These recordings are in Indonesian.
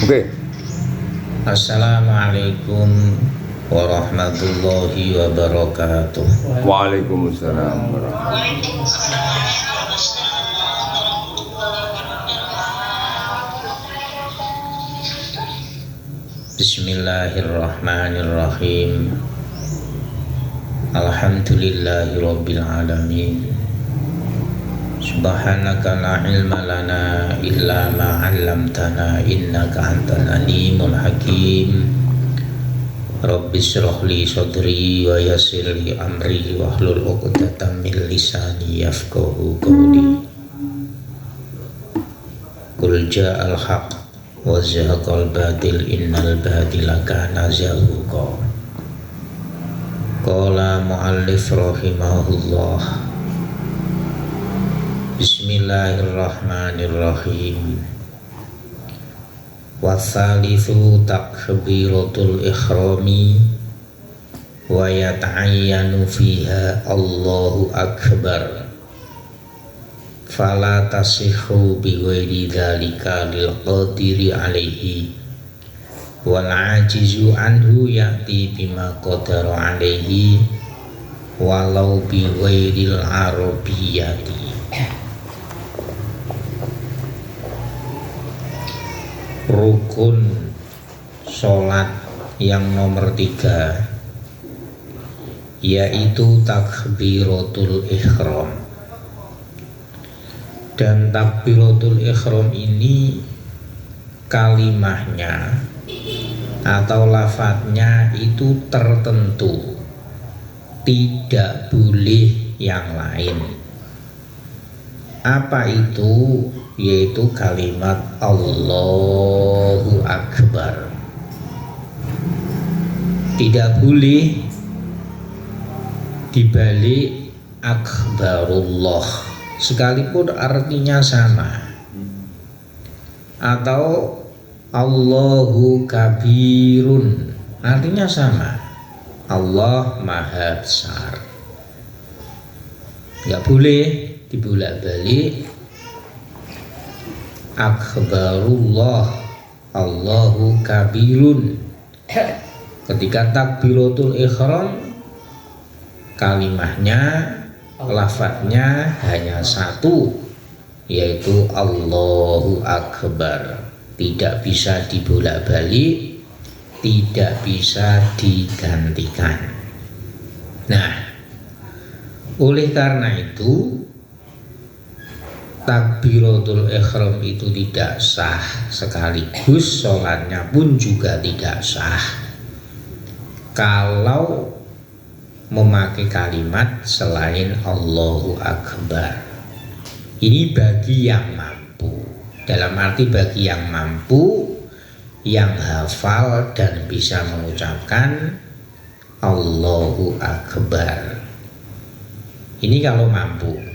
Oke. Assalamualaikum warahmatullahi wabarakatuh. Waalaikumsalam warahmatullahi Bismillahirrahmanirrahim. Alhamdulillahi rabbil alamin. Subhanaka la ilma lana illa ma 'allamtana innaka antal alimul hakim. Rabbi shrah li sadri wa yassir li amri wahlul 'uqdatam min lisani yafqahu qawli. Qul ja'al haqq wa zahaqal batil innal batila kana zahuqa. Qala muallif rahimahullah. Bismillahirrahmanirrahim. Wassalitsu takbiratul ikhrami wa yata'ayyanu fiha Allahu akbar. Fala tasihhu bi ghairi dzalika lil qadiri alaihi wal ajizu anhu ya'ti bima qadara alaihi walau bi ghairil arabiyyati. Rukun sholat yang nomor 3 yaitu takbiratul ihram. Dan takbiratul ihram ini kalimahnya atau lafadznya itu tertentu, tidak boleh yang lain. Apa itu? Yaitu kalimat Allahu Akbar. Tidak boleh dibalik akbarullah sekalipun artinya sama, atau Allahu kabirun artinya sama, Allah maha besar. Nggak boleh dibolak-balik akbarullah Allahu kabirun. Ketika takbiratul ihram kalimahnya, lafadznya hanya satu, yaitu Allahu akbar. Tidak bisa dibolak-balik, tidak bisa digantikan. Nah, oleh karena itu takbiratul ihram itu tidak sah, sekaligus sholatnya pun juga tidak sah kalau memakai kalimat selain Allahu Akbar. Ini bagi yang mampu, dalam arti bagi yang mampu, yang hafal dan bisa mengucapkan Allahu Akbar. Ini kalau mampu.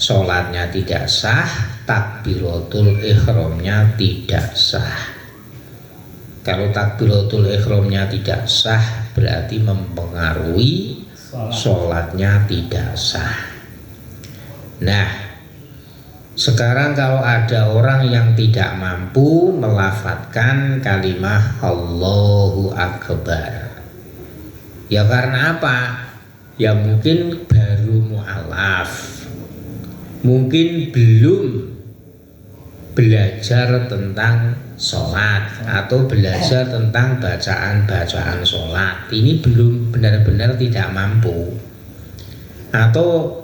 Sholatnya tidak sah, takbiratul ihramnya tidak sah. Kalau takbiratul ihramnya tidak sah, berarti mempengaruhi sholatnya tidak sah. Nah, sekarang kalau ada orang yang tidak mampu melafadzkan kalimat Allahu Akbar, ya karena apa? Ya mungkin baru mu'alaf, mungkin belum belajar tentang sholat atau belajar tentang bacaan-bacaan sholat. Ini belum benar-benar tidak mampu, atau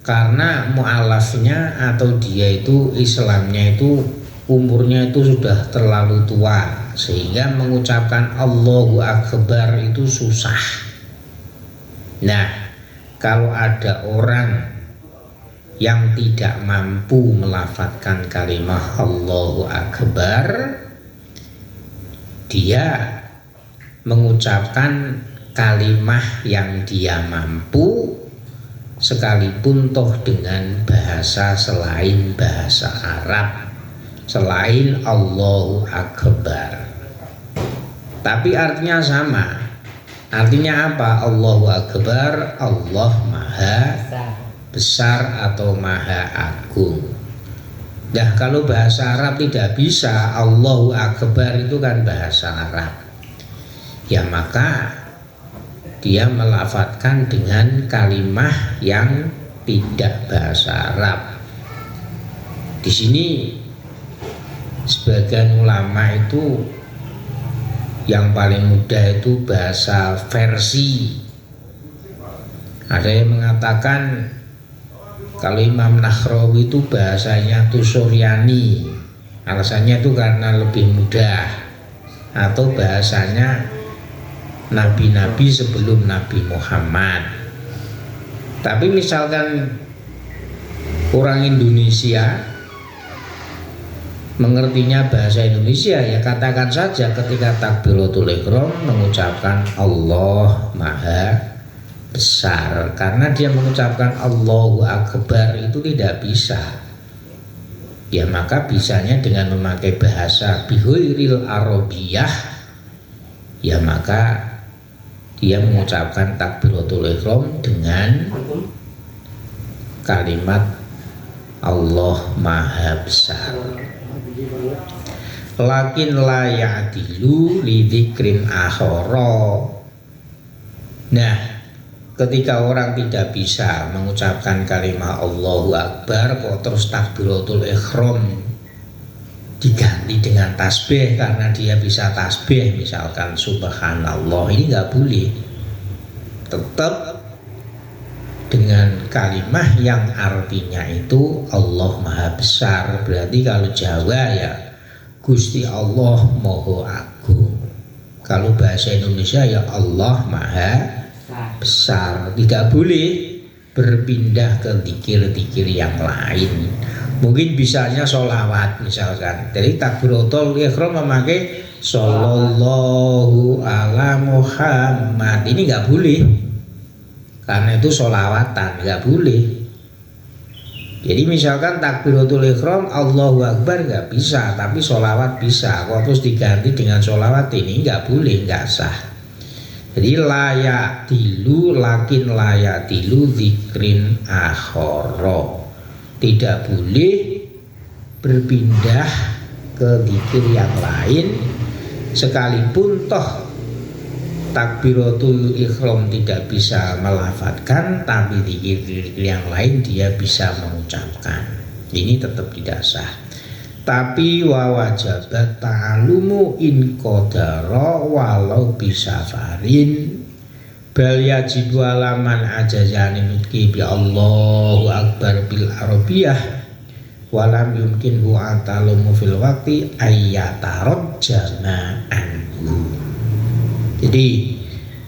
karena mu'alafnya atau dia itu Islamnya itu umurnya itu sudah terlalu tua, sehingga mengucapkan Allahu Akbar itu susah. Nah, kalau ada orang yang tidak mampu melafadzkan kalimat Allahu Akbar, dia mengucapkan kalimat yang dia mampu, sekalipun toh dengan bahasa selain bahasa Arab, selain Allahu Akbar, tapi artinya sama. Artinya apa? Allahu Akbar, Allah maha besar atau maha agung. Nah, kalau bahasa Arab tidak bisa, Allahu Akbar itu kan bahasa Arab. Ya maka dia melafadzkan dengan kalimah yang tidak bahasa Arab. Di sini sebagian ulama itu yang paling mudah itu bahasa versi. Ada yang mengatakan kalau Imam Nahrawi itu bahasanya tuh Suryani, alasannya itu karena lebih mudah, atau bahasanya nabi-nabi sebelum Nabi Muhammad. Tapi misalkan orang Indonesia mengertinya bahasa Indonesia, ya katakan saja ketika takbiratul ihram mengucapkan Allah Maha Besar, karena dia mengucapkan Allahu Akbar itu tidak bisa. Ya maka bisanya dengan memakai bahasa bighairil arabiyah. Ya maka dia mengucapkan takbiratul ihram dengan kalimat Allah Maha Besar. Lakin la ya'dilu li dzikrin akhara. Nah, ketika orang tidak bisa mengucapkan kalimat Allahu Akbar kok terus takbiratul ihram diganti dengan tasbih karena dia bisa tasbih, misalkan subhanallah, ini nggak boleh. Tetap dengan kalimat yang artinya itu Allah Maha Besar. Berarti kalau Jawa ya Gusti Allah Maha Agung. Kalau bahasa Indonesia ya Allah Maha Besar. Tidak boleh berpindah ke zikir-zikir yang lain. Mungkin bisanya sholawat misalkan. Jadi takbiratul ihram memakai sallallahu ala Muhammad, ini nggak boleh karena itu sholawatan, nggak boleh. Jadi misalkan takbiratul ihram Allahu Akbar nggak bisa, tapi sholawat bisa. Kok terus diganti dengan sholawat, ini nggak boleh, nggak sah. Jadi layak tilu lakin layak tilu zikrin akhara, tidak boleh berpindah ke zikir yang lain, sekalipun toh takbiratul ihram tidak bisa melafadzkan, tapi zikir yang lain dia bisa mengucapkan. Ini tetap tidak sah. Tapi wa wajabat ta'alumu in qadara walau bisafarin bal yajibu alaman ajazani nutki bi Allahu Akbar bil arabiyah walam yumkin hu'a ta'alumu fil waqti ayyatarad jama'anhu. Jadi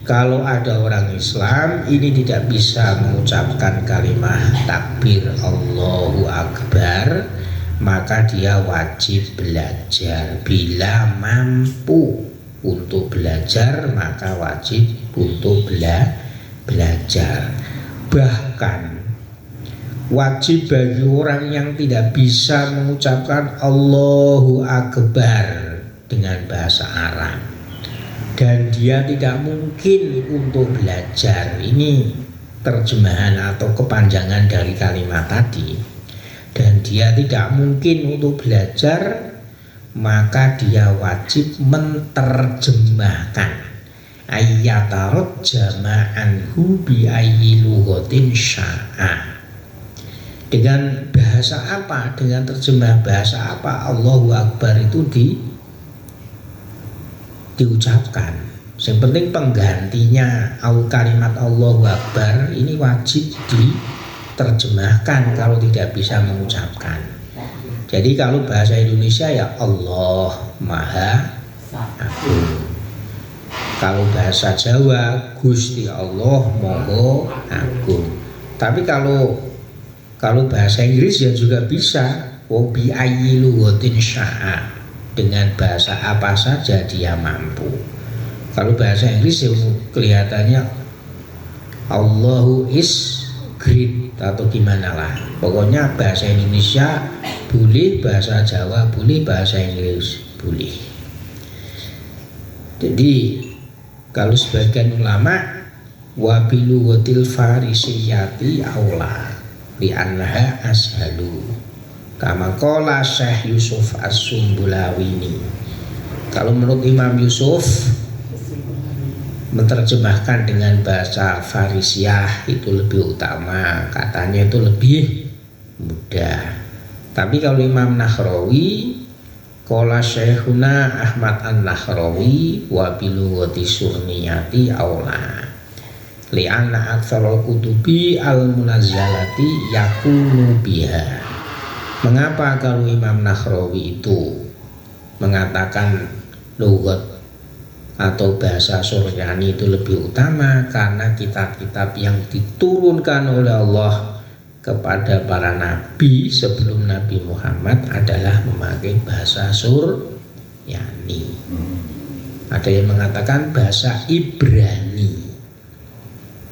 kalau ada orang Islam ini tidak bisa mengucapkan kalimat takbir Allahu Akbar, maka dia wajib belajar. Bila mampu untuk belajar maka wajib untuk belajar. Bahkan wajib bagi orang yang tidak bisa mengucapkan Allahu Akbar dengan bahasa Arab dan dia tidak mungkin untuk belajar, ini terjemahan atau kepanjangan dari kalimat tadi, dan dia tidak mungkin untuk belajar, maka dia wajib menterjemahkan ayyatarad jama'anhu bi ayyi lughatin sya'a. Dengan bahasa apa, dengan terjemah bahasa apa Allahu Akbar itu diucapkan. Yang penting penggantinya kalimat Allahu Akbar ini wajib diterjemahkan kalau tidak bisa mengucapkan. Jadi kalau bahasa Indonesia ya Allah Maha Agung. Kalau bahasa Jawa Gusti Allah Maha Agung. Tapi kalau bahasa Inggris ya juga bisa, wa bi ayyi lughatin sya'a, dengan bahasa apa saja dia mampu. Kalau bahasa Inggris ya kelihatannya Allahu is great atau gimana lah. Pokoknya bahasa Indonesia boleh, bahasa Jawa boleh, bahasa Inggris boleh. Jadi kalau sebagian ulama wabilu watil farisiyati aula li anha ashalu, Kama qala Syekh Yusuf As-Sumbulawini. Kalau menurut Imam Yusuf menerjemahkan dengan bahasa Farisiyah itu lebih utama, katanya itu lebih mudah. Tapi kalau Imam Nahrawi, qala Syekhuna Ahmad An-Nahrawi wa bilughati surniyati aula li'anna aktsarul kutubi al-munazzalati yakunu biha. Mengapa kalau Imam Nahrawi itu mengatakan lughat atau bahasa Suryani itu lebih utama? Karena kitab-kitab yang diturunkan oleh Allah kepada para nabi sebelum Nabi Muhammad adalah memakai bahasa Suryani. Ada yang mengatakan bahasa Ibrani.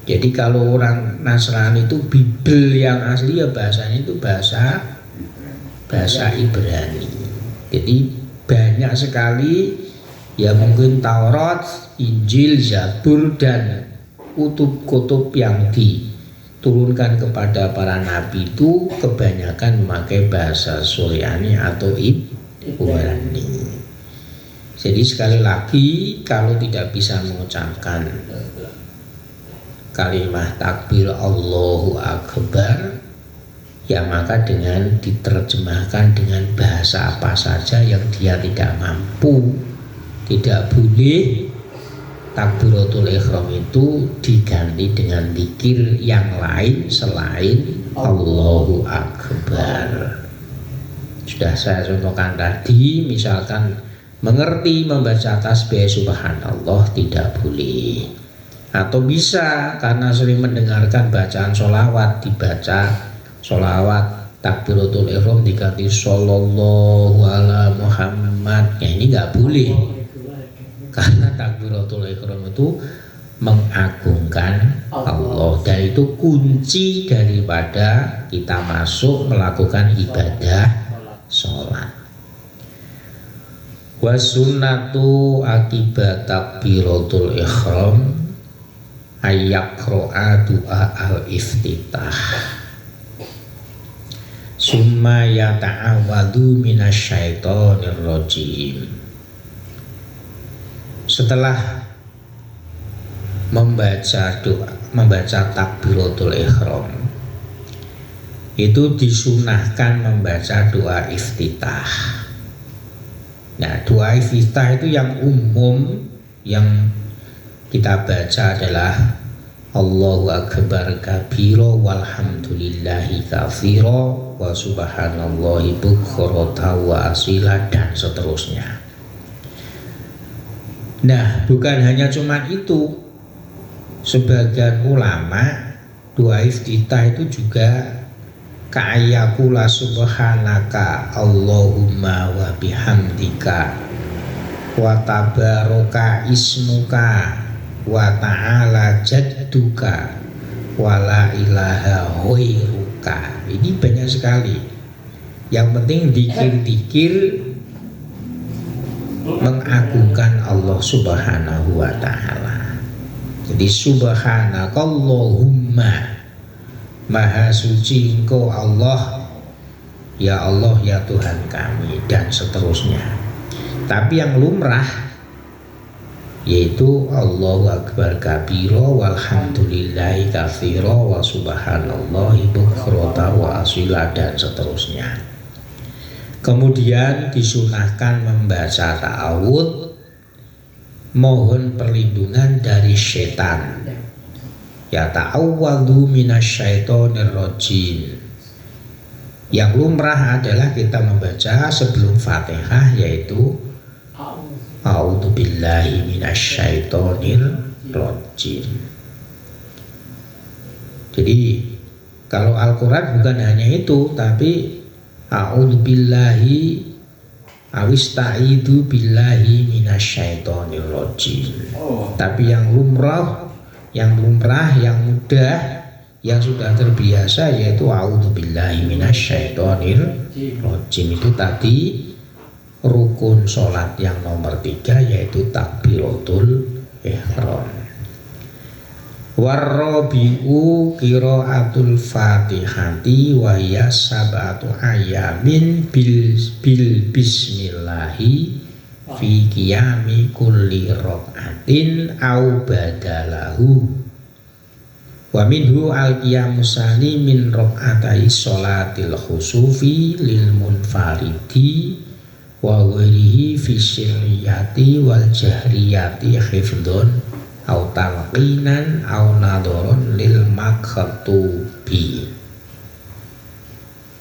Jadi kalau orang Nasrani itu Bible yang asli ya bahasanya itu bahasa Ibrani. Jadi banyak sekali ya, mungkin Taurat, Injil, Zabur dan kutub-kutub yang diturunkan kepada para nabi itu kebanyakan memakai bahasa Suryani atau Ibrani. Jadi sekali lagi, kalau tidak bisa mengucapkan kalimat takbir Allahu Akbar, ya maka dengan diterjemahkan dengan bahasa apa saja yang dia tidak mampu. Tidak boleh takbiratul ihram itu diganti dengan zikir yang lain selain Allahu Akbar. Sudah saya contohkan tadi, misalkan mengerti membaca tasbih subhanallah tidak boleh. Atau bisa karena sering mendengarkan bacaan sholawat, dibaca sholawat takbiratul ihram diganti sallallahu ala Muhammad, ya ini nggak boleh. Karena takbiratul ihram itu mengagungkan Allah, dan itu kunci daripada kita masuk melakukan ibadah sholat. Wa sunnatu akibat takbiratul ihram ayyaqra'a du'a al-iftitah summa yata'awwadhu minasyaitonir rajim. Setelah membaca takbiratul ihram itu disunahkan membaca doa iftitah. Nah, doa iftitah itu yang umum yang kita baca adalah Allahu Akbar kabira walhamdulillahi katsira wa subhanallahi bukratan wa asila dan seterusnya. Nah, bukan hanya cuma itu. Sebagian ulama doa iftitah itu juga ka'ayyakula subhanaka Allahumma wa bihamdika wa tabaraka ismuka wa ta'ala jadduka wa la ilaha ghairuka. Ini banyak sekali. Yang penting dikir-dikir mengagungkan Allah Subhanahu wa ta'ala. Jadi subhanakallahumma, maha suci engkau Allah, ya Allah ya Tuhan kami, dan seterusnya. Tapi yang lumrah yaitu Allahu Akbar kabira walhamdulillahi katsira wa subhanallahi bukratan wa asila dan seterusnya. Kemudian disunahkan membaca ta'awudz, mohon perlindungan dari setan. Ya ta'awwadhu minasyaitonir rajim. Yang lumrah adalah kita membaca sebelum Fatihah, yaitu a'udzubillahi minasyaitonir rajim. Jadi kalau Al-Quran bukan hanya itu, tapi a'udzubillahi awista'idu billahi minasyaitonir rajim. Tapi yang lumrah, yang mudah, yang sudah terbiasa yaitu a'udzubillahi minasyaitonir rajim. Itu tadi rukun sholat yang nomor 3 yaitu takbiratul ihram. Warrabi'u qiraatul Fatihati wa hiya sab'atu ayamin bil bismillahi fi qiyami kulli rak'atin au badalahu. Wa minhu al-qiyamus sani min rak'atai sholatil khusufi lil munfaridi wa ghairihi fi sirriyati wal jahriyati hifdzun au talqinan au nadharon lil maktubi.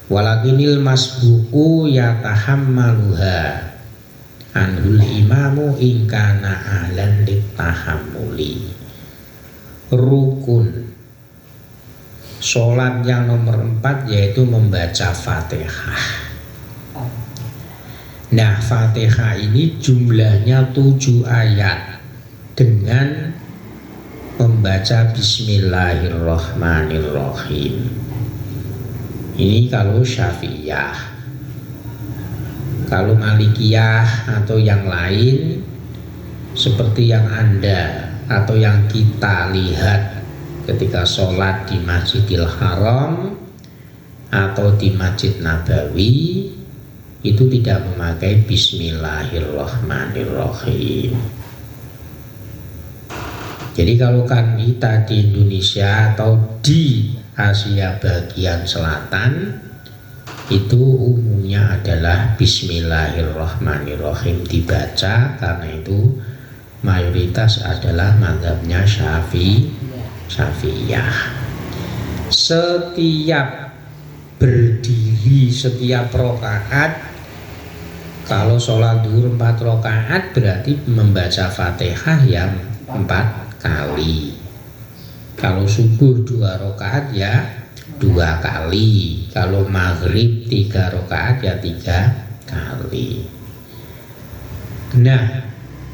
Walakinil masbuku yatahammaluha anhul imamu ingkana ahlan litahammuli. Rukun sholat yang nomor 4 yaitu membaca Fatihah. Nah, Fatihah ini jumlahnya 7 ayat dengan membaca Bismillahirrahmanirrahim. Ini kalau Syafi'iyah. Kalau Malikiyah atau yang lain seperti yang Anda atau yang kita lihat ketika sholat di Masjidil Haram atau di Masjid Nabawi, itu tidak memakai Bismillahirrahmanirrahim. Jadi kalau kan kita di Indonesia atau di Asia bagian selatan, itu umumnya adalah Bismillahirrahmanirrahim dibaca, karena itu mayoritas adalah mazhabnya Syafi'iyah. Setiap berdiri, setiap rakaat, kalau sholat zuhur 4 rakaat berarti membaca Fatihah yang 4 kali. Kalau subuh 2 rakaat ya 2 kali. Kalau maghrib 3 rakaat ya 3 kali. Nah,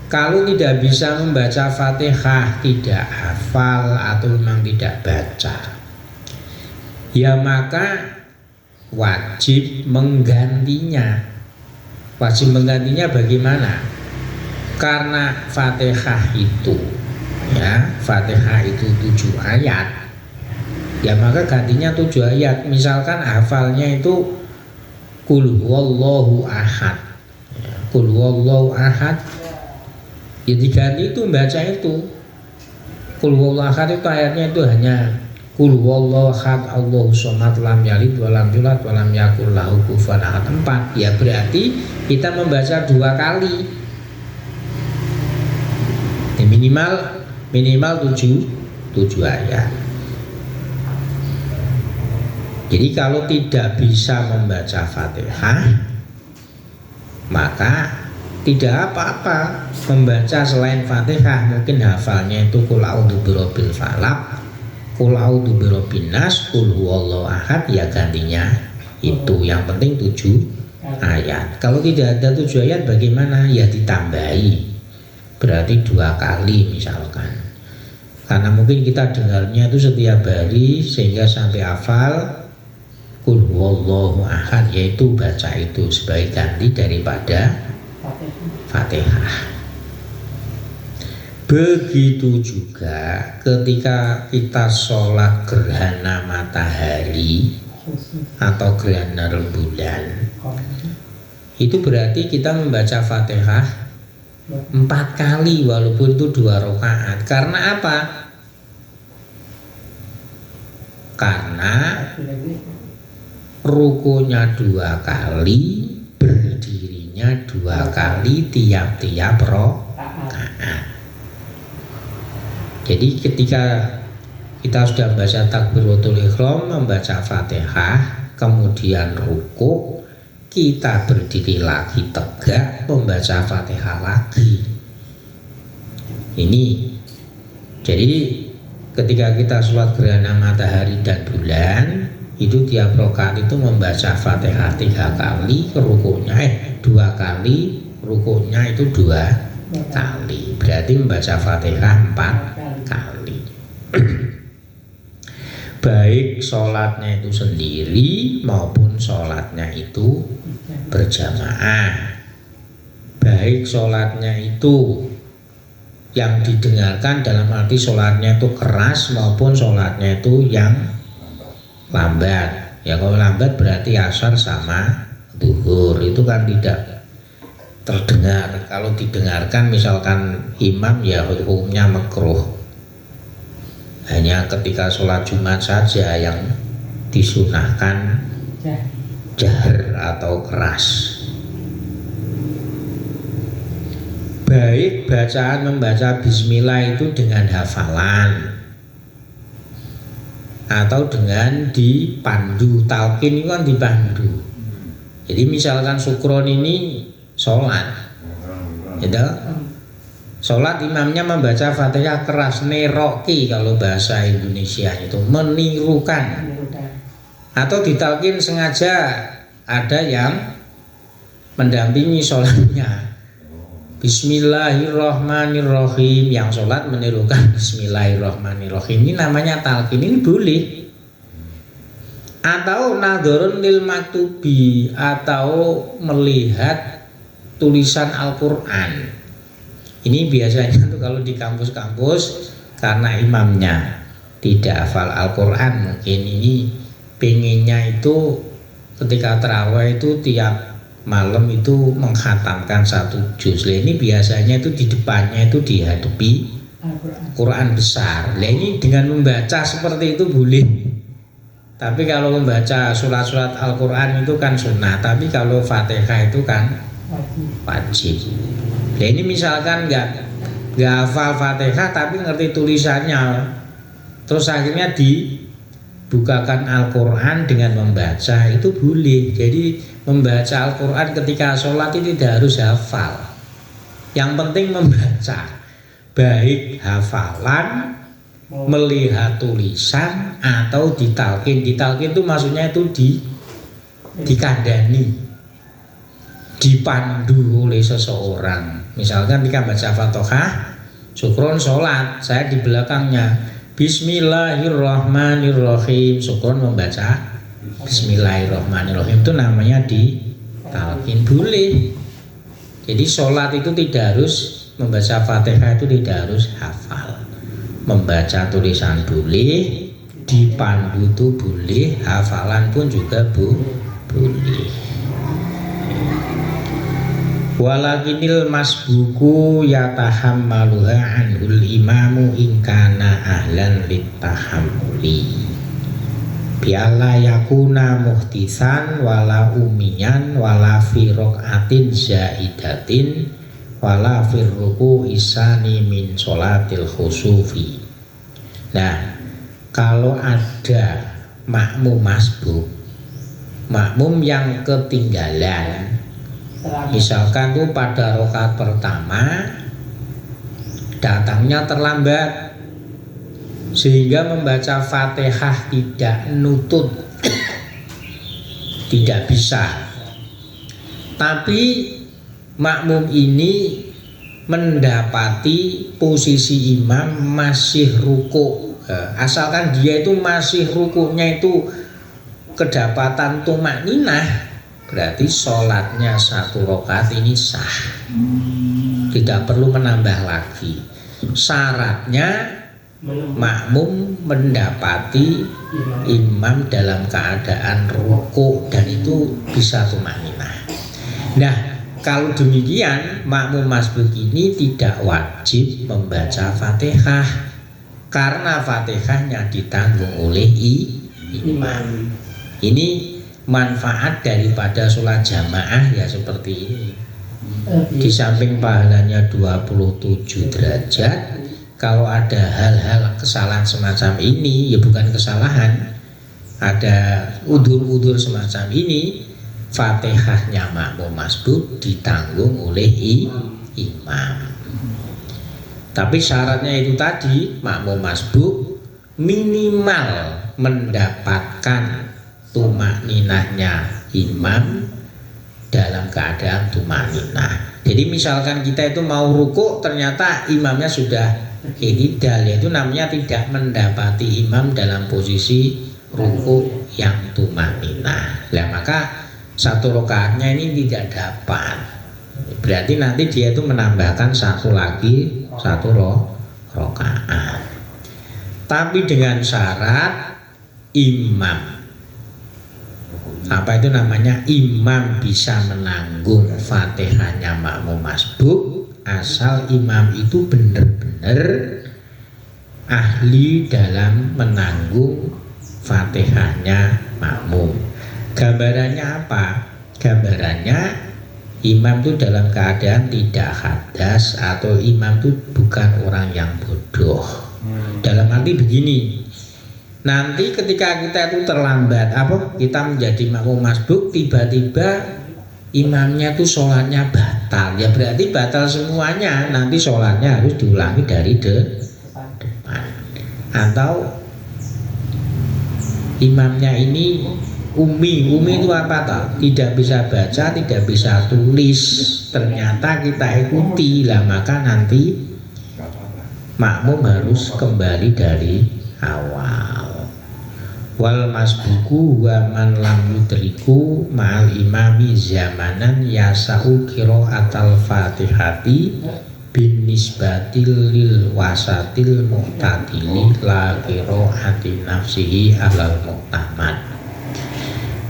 kalau tidak bisa membaca Fatihah, tidak hafal atau memang tidak baca, ya maka wajib menggantinya. Wajib menggantinya bagaimana? Karena Fatihah itu, ya, Fatihah itu 7 ayat, ya maka gantinya 7 ayat. Misalkan hafalnya itu Qul huwallahu ahad, ya, Qul huwallahu ahad, ya diganti itu baca itu Qul huwallahu ahad. Itu ayatnya itu hanya Qul huwallahu ahad Allahu shomad lam yalid walam yulad walam yakul lahu kufuwan ahad 4. Ya berarti kita membaca 2 kali, ya, minimal 7 ayat. Jadi kalau tidak bisa membaca Fatihah, maka tidak apa-apa membaca selain Fatihah. Mungkin hafalnya itu Qul a'udzu birabbil falaq, Qul a'udzu birabbin nas, Qul huwallahu ahad, ya gantinya itu. Yang penting 7 ayat. Kalau tidak ada 7 ayat bagaimana? Ya ditambahi, berarti 2 kali misalkan. Karena mungkin kita dengarnya itu setiap hari sehingga sampai hafal Qul huwallahu ahad, yaitu baca itu sebagai ganti daripada Fatihah. Begitu juga ketika kita sholat gerhana matahari atau gerhana rembulan, itu berarti kita membaca Fatihah 4 kali walaupun itu 2 rakaat. Karena apa? Karena rukunya 2 kali, berdirinya 2 kali tiap-tiap rakaat. Jadi ketika kita sudah membaca takbiratul ihram, membaca Fatihah, kemudian ruku, kita berdiri lagi tegak, membaca Fatihah lagi. Ini jadi ketika kita sholat gerhana matahari dan bulan, itu tiap rakaat itu membaca Fatihah 3 kali, rukunya 2 kali, rukunya itu 2 kali. Berarti membaca Fatihah 4 kali. Baik sholatnya itu sendiri maupun sholatnya itu berjamaah. Baik sholatnya itu yang didengarkan dalam arti sholatnya itu keras maupun sholatnya itu yang lambat. Ya kalau lambat berarti asar sama zuhur itu kan tidak terdengar. Kalau didengarkan misalkan imam ya hukumnya makruh. Hanya ketika sholat Jumat saja yang disunahkan jahar atau keras. Baik bacaan membaca bismillah itu dengan hafalan atau dengan dipandu. Talqin itu kan dipandu. Jadi misalkan sukron ini sholat, gitu. Sholat imamnya membaca Fatihah keras, neroki kalau bahasa Indonesia itu menirukan. Atau ditalqin sengaja ada yang mendampingi sholatnya. Bismillahirrahmanirrahim, yang sholat menirukan Bismillahirrahmanirrahim, ini namanya talqin, ini boleh. Atau nadhurun lil maktubi, atau melihat tulisan Al-Quran. Ini biasanya tuh kalau di kampus-kampus karena imamnya tidak hafal Al-Quran, mungkin ini pengennya itu ketika tarawih itu tiap malam itu mengkhatamkan 1 juz. Ini biasanya itu di depannya itu dihadapi Quran besar. Ini dengan membaca seperti itu boleh. Tapi kalau membaca surat-surat Al-Quran itu kan sunnah. Tapi kalau Fatihah itu kan wajib. Ini misalkan nggak hafal Fatihah tapi ngerti tulisannya, terus akhirnya dibukakan Al-Quran dengan membaca, itu boleh. Jadi membaca Al-Quran ketika sholat itu tidak harus hafal. Yang penting membaca, baik hafalan, melihat tulisan, atau ditalqin. Ditalqin itu maksudnya itu dikandani, dipandu oleh seseorang. Misalkan ketika baca Fatihah, syukron sholat, saya di belakangnya Bismillahirrahmanirrahim, syukron membaca Bismillahirrahmanirrahim, itu namanya ditalqin, boleh. Jadi sholat itu tidak harus membaca Fatihah, itu tidak harus hafal. Membaca tulisan boleh, dipandu itu boleh, hafalan pun juga boleh. Walakinil masbuku yatahammaluha anhul imamu ingkana ahlan litahammuli bialla yakuna muhtisan wala umiyan wala fi rok'atin zaidatin wala firruku isani min sholatil khusufi. Nah, kalau ada makmum masbuk, makmum yang ketinggalan, misalkan tuh pada rakaat pertama datangnya terlambat sehingga membaca Fatihah tidak nutut, tidak bisa. Tapi makmum ini mendapati posisi imam masih ruku, asalkan dia itu masih rukunya itu kedapatan tumakninah, berarti sholatnya 1 rakaat ini sah, tidak perlu menambah lagi. Syaratnya makmum mendapati imam dalam keadaan ruku dan itu bisa tumakninah. Nah, kalau demikian makmum masbuk ini tidak wajib membaca Fatihah karena Fatihahnya ditanggung oleh imam. Ini manfaat daripada sholat jamaah ya seperti ini. Di samping pahalanya 27 derajat, kalau ada hal-hal kesalahan semacam ini, ya bukan kesalahan, ada udzur-udzur semacam ini, Fatihahnya makmum masbuk ditanggung oleh imam. Tapi syaratnya itu tadi, makmum masbuk minimal mendapatkan tumakninahnya imam dalam keadaan tumakninah. Jadi misalkan kita itu mau ruku, ternyata imamnya sudah i'tidal, itu namanya tidak mendapati imam dalam posisi ruku yang tumakninah. Nah, maka 1 rakaatnya ini tidak dapat. Berarti nanti dia itu menambahkan 1 lagi rakaat. Tapi dengan syarat imam. Apa itu namanya? Imam bisa menanggung Fatihahnya makmum masbuk asal imam itu benar-benar ahli dalam menanggung Fatihahnya makmum. Gambarannya apa? Gambarannya imam itu dalam keadaan tidak hadas atau imam itu bukan orang yang bodoh. Dalam arti begini, nanti ketika kita itu terlambat, kita menjadi makmum masbuk, tiba-tiba imamnya itu sholatnya batal, ya berarti batal semuanya. Nanti sholatnya harus diulangi dari depan. Atau imamnya ini umi itu apa tak? Tidak bisa baca, tidak bisa tulis. Ternyata kita ikuti lah, maka nanti makmum harus kembali dari awal. Wal masbuku wa man lam yudriku ma'al imami zamanan yasa'u qira'atal fatihati bin nisbatil lil wasatil mu'tadili la qira'ati nafsihi alal mu'tamad.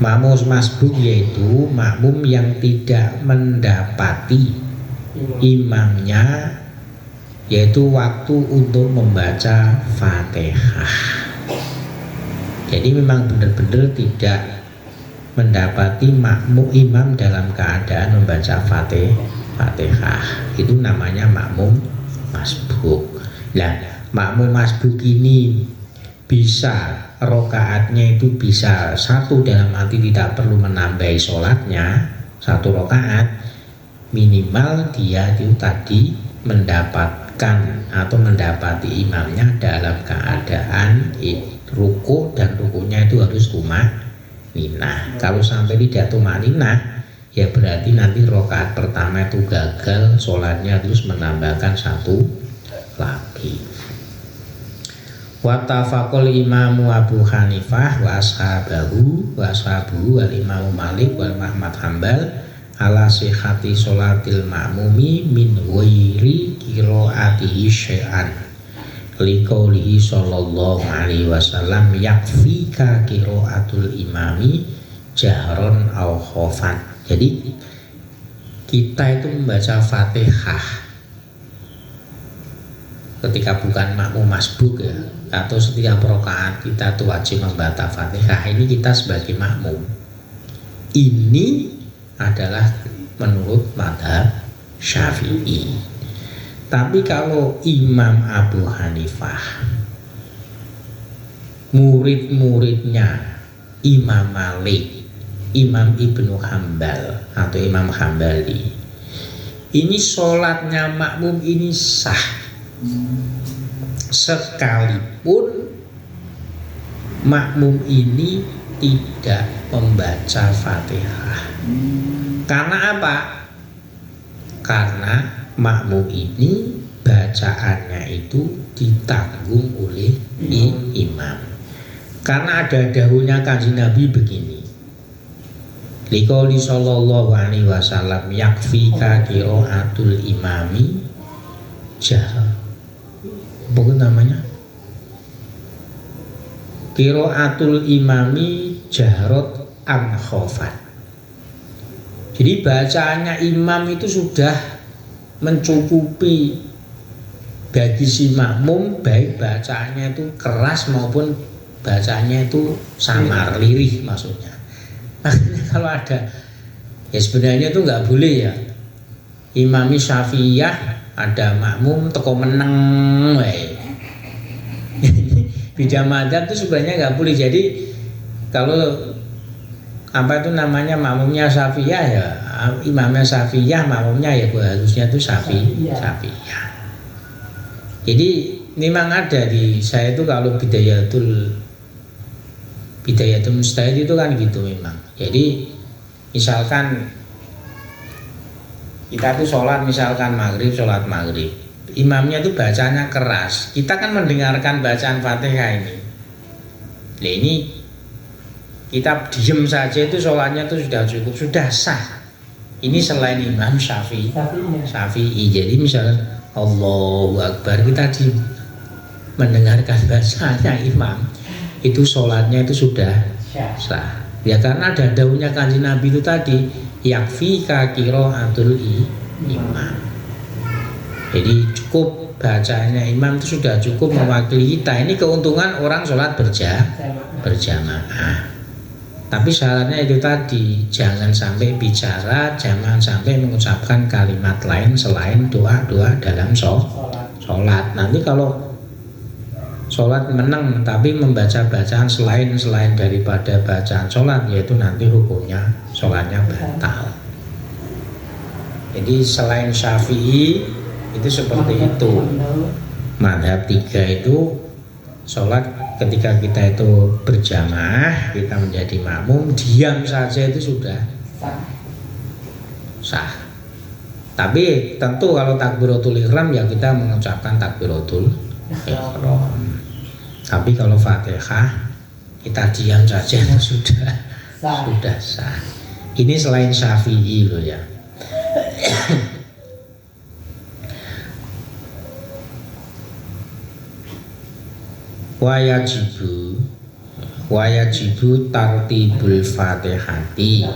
Makmum masbuk yaitu makmum yang tidak mendapati imamnya, yaitu waktu untuk membaca Fatihah. Jadi memang benar-benar tidak mendapati makmum imam dalam keadaan membaca Fatihah. Itu namanya makmum masbuk. Nah, makmum masbuk ini bisa rokaatnya itu bisa satu, dalam arti tidak perlu menambahi sholatnya, satu rokaat. Minimal dia itu tadi mendapatkan atau mendapati imamnya dalam keadaan ruku, dan rukunya itu harus tumaninah. Kalau sampai tidak tumaninah, ya berarti nanti rokaat pertama itu gagal, sholatnya terus menambahkan satu lagi. Watafaqul imamu Abu Hanifah wa ashabuhu wal imamu Malik wal Ahmad Hambal ala sihhati sholatil ma'mumi min ghairi qiraatihi syai'an liqaulihi sallallahu alaihi wasallam yakfika qiraatul imami jahron au khofan. Jadi kita itu membaca Fatihah ketika bukan makmum masbuk ya, atau setiap rakaat kita tuh wajib membaca Fatihah. Ini kita sebagai makmum. Ini adalah menurut mazhab Syafi'i. Tapi kalau Imam Abu Hanifah, murid-muridnya Imam Malik, Imam Ibnu Hambal atau Imam Hambali, ini sholatnya makmum ini sah sekalipun makmum ini tidak membaca Fatihah. Karena apa? Karena makmum ini bacaannya itu ditanggung oleh imam. Karena ada dahulunya kanjeng Nabi begini. Liqauli sallallahu alaihi wasallam yakfika qiraatul imami jah. Apa namanya? Qiraatul imami jahrot am khofat. Jadi bacaannya imam itu sudah mencukupi bagi si makmum, baik bacaannya itu keras maupun bacaannya itu samar, lirih maksudnya. Makanya kalau ada, ya sebenarnya itu nggak boleh ya. Imami Syafi'iyah ada makmum teko meneng wae. Beda madzhab itu sebenarnya nggak boleh. Jadi kalau apa itu namanya makmumnya Syafi'iyah ya imamnya Syafi'iyah, makmumnya ya harusnya itu Syafi'iyah. Jadi memang ada di saya itu kalau bidayatul mustahid itu kan gitu memang. Jadi misalkan kita tuh sholat misalkan sholat maghrib, imamnya tuh bacanya keras, kita kan mendengarkan bacaan Fatihah ini. Nah ini kita diem saja itu sholatnya tuh sudah cukup, sudah sah. Ini selain Imam Syafi'i. Jadi misalnya Allahu Akbar, kita mendengarkan bahasanya imam, itu sholatnya itu sudah sah. Ya karena ada daunnya Kanjeng Nabi itu tadi, yakfi qiraatul imam. Jadi cukup bacanya imam itu sudah cukup mewakili kita. Ini keuntungan orang sholat berjamaah. Tapi syaratnya itu tadi, jangan sampai bicara, jangan sampai mengucapkan kalimat lain selain doa-doa dalam sholat. Nanti kalau sholat menang tapi membaca bacaan selain daripada bacaan sholat, yaitu nanti hukumnya sholatnya batal. Jadi selain Syafi'i itu seperti itu. Mazhab 3 itu sholat ketika kita itu berjamaah, kita menjadi makmum, diam saja itu sudah sah. Tapi tentu kalau takbiratul ihram ya kita mengucapkan takbiratul ihram. Tapi kalau Fatihah kita diam saja itu sudah sah. Ini selain Syafi'i loh ya. Wayajibu tartibul fatihati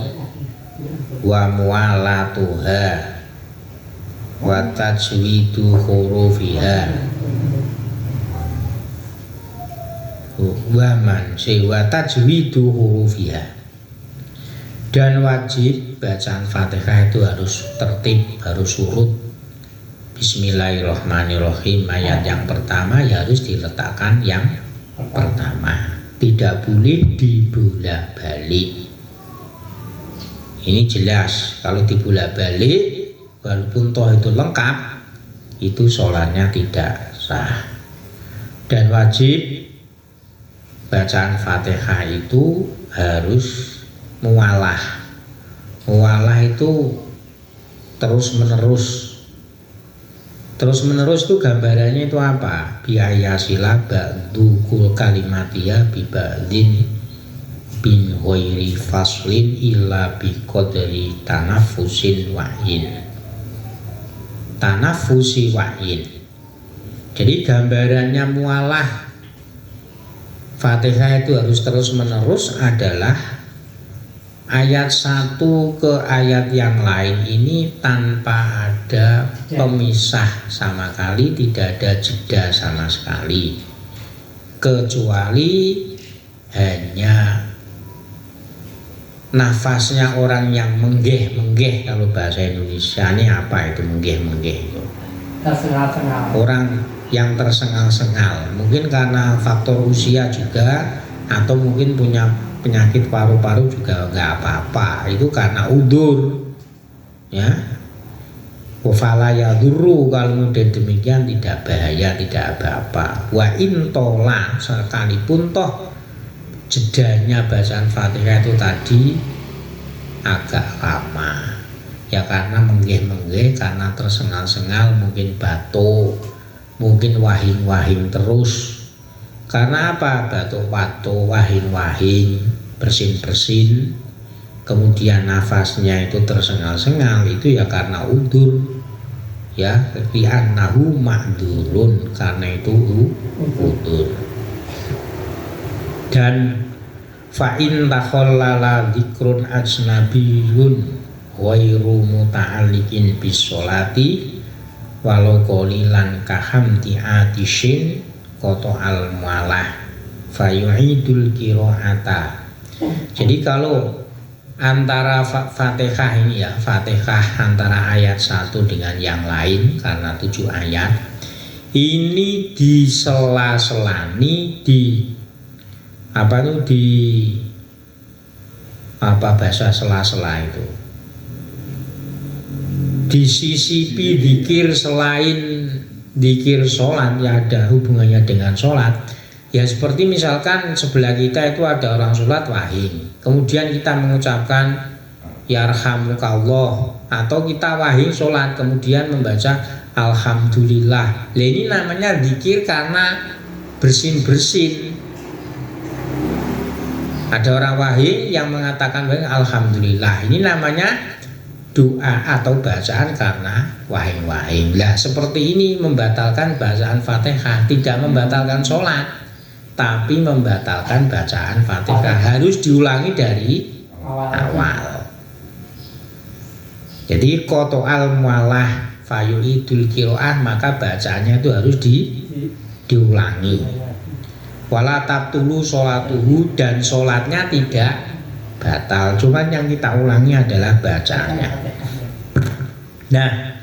wa muwalatuha wa tajwidu hurufiha wa tajwidu hurufiha. Dan wajib bacaan Fatihah itu harus tertib, harus urut. Bismillahirrahmanirrahim, ayat yang pertama ya harus diletakkan yang pertama, tidak boleh dibolak-balik. Ini jelas, kalau dibolak-balik walaupun toh itu lengkap, itu sholatnya tidak sah. Dan wajib bacaan Fatihah itu harus muwalah. Muwalah itu terus menerus itu gambarannya itu apa? Biayasila ba'dukul kalimatiyah biba'din bin ghairi faslin illa biqadri tanafusin wa'in. Tanafusi wa'in. Jadi gambarannya mualah Fatihah itu harus terus menerus adalah ayat satu ke ayat yang lain ini tanpa ada pemisah sama sekali, tidak ada jeda sama sekali, kecuali hanya nafasnya orang yang menggeh. Kalau bahasa Indonesia ini apa itu menggeh itu? Orang yang tersengal-sengal, mungkin karena faktor usia juga, atau mungkin punya penyakit paru-paru juga nggak apa-apa, itu karena udur ya. Wafala yadurru, kalau udah demikian tidak bahaya, tidak apa-apa. Wa intola, sekalipun toh jedanya bacaan Fatihah itu tadi agak lama ya, karena menggeh, karena tersengal-sengal, mungkin batuk, mungkin wahing-wahing terus. Karena apa? Batuk-batuk, wahing-wahing, bersin-bersin, kemudian nafasnya itu tersengal-sengal, itu ya karena udur ya, li'annahu ma'durun, karena itu udur. Dan fa'in takhallala dzikrun ajnabiyun ghairu muta'alliqin bisolati walau qalilan kahamti atishin koto al mualah fayu'idul qiraata. Jadi kalau antara Fatihah ini ya, Fatihah antara ayat satu dengan yang lain, karena 7 ayat ini disela-selani, bahasa sela-sela itu, disisipi dzikir selain dzikir sholat ya, ada hubungannya dengan sholat ya. Seperti misalkan sebelah kita itu ada orang sholat wahing, kemudian kita mengucapkan yarhamukallah, atau kita wahing sholat kemudian membaca alhamdulillah. Ini namanya dzikir karena bersin-bersin. Ada orang wahing yang mengatakan alhamdulillah, ini namanya doa atau bacaan karena wahing-wahing. Lah seperti ini membatalkan bacaan Fatihah, tidak membatalkan sholat, tapi membatalkan bacaan Fatihah. Harus diulangi dari awal. Jadi kotoal mualah fayuidul kiroah, maka bacaannya itu harus diulangi. Wala tabtulu sholatuhu, dan sholatnya tidak batal, cuman yang kita ulangi adalah bacaannya. Nah,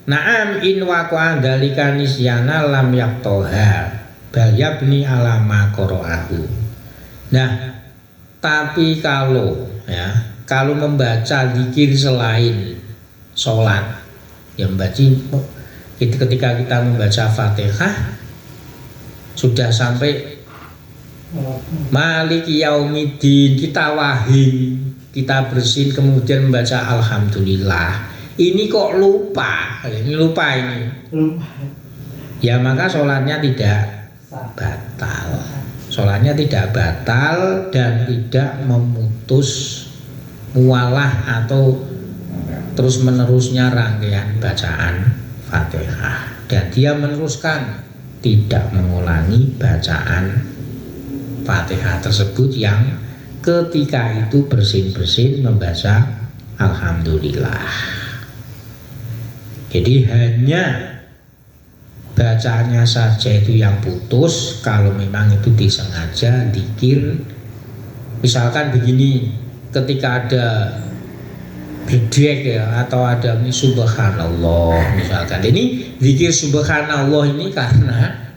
na'am in waqa'a dzalika nisyana lam yaqtoha bal yabni ala ma qara'ahu. Nah, tapi kalau membaca zikir selain sholat, yang ketika kita membaca Fatihah sudah sampai Maliki Yaumiddin, kita wahing, kita bersin, kemudian membaca Alhamdulillah, ini kok lupa ini, ya maka sholatnya tidak batal, dan tidak memutus mualah atau terus menerusnya rangkaian bacaan Fatihah, dan dia meneruskan tidak mengulangi bacaan Fatihah tersebut yang ketika itu bersin-bersin membaca Alhamdulillah. Jadi hanya bacaannya saja itu yang putus kalau memang itu disengaja zikir. Misalkan begini, ketika ada bledek ya, atau ada ini subhanallah misalkan, ini zikir subhanallah ini karena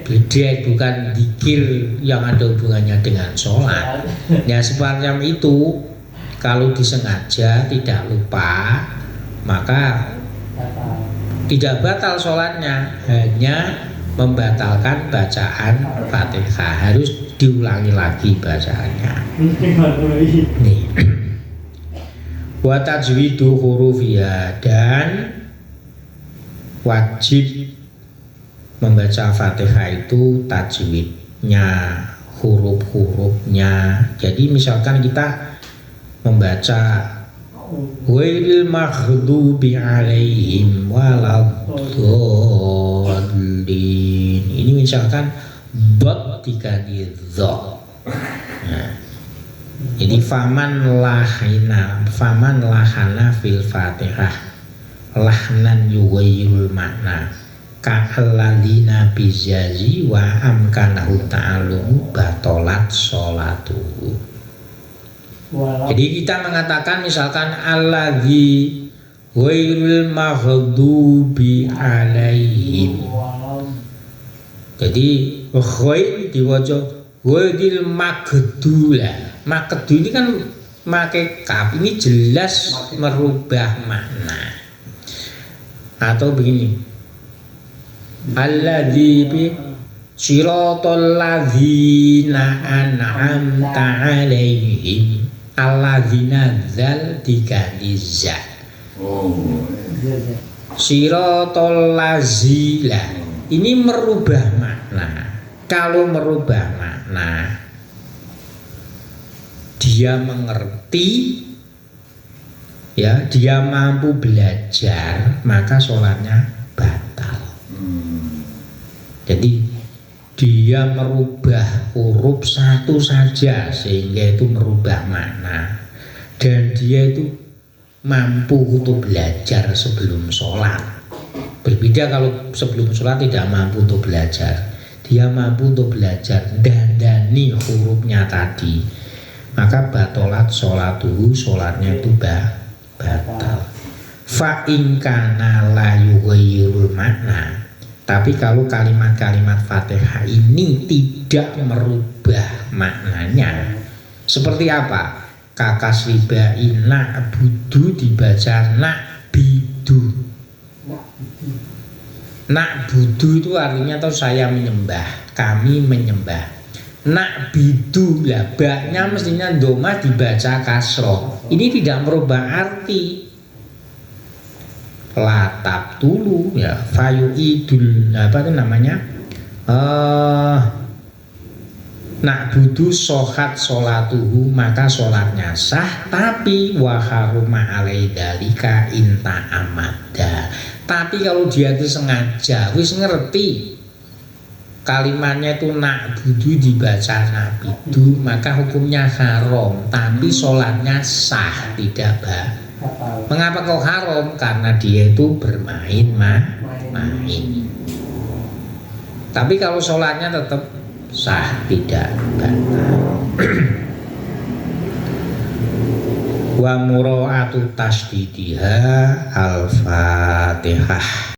bledek, bukan zikir yang ada hubungannya dengan sholat. Ya semacam itu, kalau disengaja tidak lupa maka tidak batal sholatnya, hanya membatalkan bacaan Fatihah, harus diulangi lagi bacaannya. Nih. Wa tajwidu hurufiha, dan wajib membaca Fatihah itu tajwidnya, huruf-hurufnya. Jadi misalkan kita membaca ghairil maghdubi alaihim waladdallin, ini misalkan dot diganti dha. Nah, jadi faman lahana fil Fatihah lahnan yughayyirul makna ka'alladina bijazi wa amkanahu ta'alumu batolat sholatuhu. Jadi kita mengatakan misalkan alladzi ghairil maghdubi alaihim, jadi ghair diwaca ghairil maghdulah. Maghdu ini kan pakai kaf, ini jelas merubah makna. Atau begini, alladzi bi siratal ladzina an'amta 'alaihim, alladzina dzal diganti za. Siratal ladzina ini merubah makna. Kalau merubah makna, dia mengerti, ya, dia mampu belajar, maka sholatnya batal. Jadi dia merubah huruf satu saja sehingga itu merubah makna, dan dia itu mampu untuk belajar sebelum sholat. Berbeda kalau sebelum sholat tidak mampu untuk belajar, dia mampu untuk belajar dandani hurufnya tadi, maka batolat sholatuhu, sholatnya itu batal. Fa in kana la yughayyirul makna, tapi kalau kalimat-kalimat Fatihah ini tidak merubah maknanya, seperti apa? Kakas riba ina budu dibaca nak bidu. Nak budu itu artinya tuh saya menyembah, kami menyembah. Nak bidu lah, baknya mestinya doma dibaca kasroh. Ini tidak merubah arti. Latap dulu ya, fayu idul apa itu namanya, nak budu sohat sholatuhu maka sholatnya sah, tapi waharuma alai dalika inta amada. Tapi kalau dia itu sengaja wis ngerti kalimatnya itu nak budu dibaca nabidu, maka hukumnya haram, tapi sholatnya sah, tidak Mengapa kok haram? Karena dia itu bermain main. Tapi kalau sholatnya tetap sah, tidak batal. Wa mura'atu tasdidiha al-Fatihah.